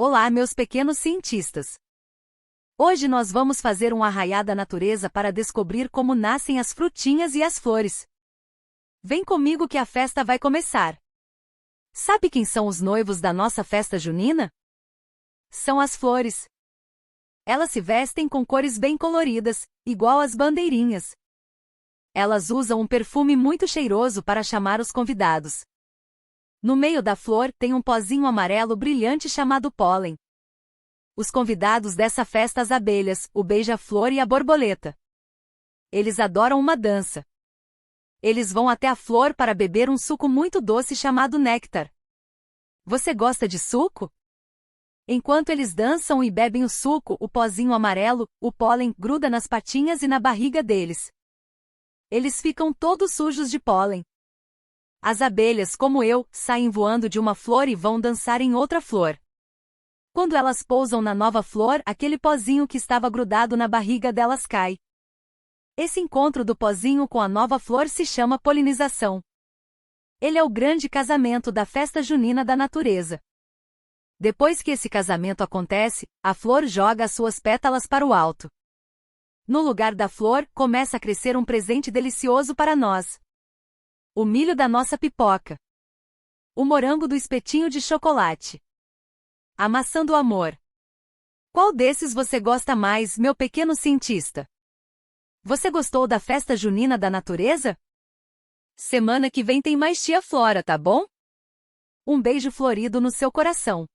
Olá, meus pequenos cientistas! Hoje nós vamos fazer um arraiá da natureza para descobrir como nascem as frutinhas e as flores. Vem comigo que a festa vai começar. Sabe quem são os noivos da nossa festa junina? São as flores. Elas se vestem com cores bem coloridas, igual as bandeirinhas. Elas usam um perfume muito cheiroso para chamar os convidados. No meio da flor tem um pozinho amarelo brilhante chamado pólen. Os convidados dessa festa as abelhas, o beija-flor e a borboleta. Eles adoram uma dança. Eles vão até a flor para beber um suco muito doce chamado néctar. Você gosta de suco? Enquanto eles dançam e bebem o suco, o pozinho amarelo, o pólen, gruda nas patinhas e na barriga deles. Eles ficam todos sujos de pólen. As abelhas, como eu, saem voando de uma flor e vão dançar em outra flor. Quando elas pousam na nova flor, aquele pozinho que estava grudado na barriga delas cai. Esse encontro do pozinho com a nova flor se chama polinização. Ele é o grande casamento da festa junina da natureza. Depois que esse casamento acontece, a flor joga as suas pétalas para o alto. No lugar da flor, começa a crescer um presente delicioso para nós. O milho da nossa pipoca. O morango do espetinho de chocolate. A maçã do amor. Qual desses você gosta mais, meu pequeno cientista? Você gostou da festa junina da natureza? Semana que vem tem mais tia Flora, tá bom? Um beijo florido no seu coração.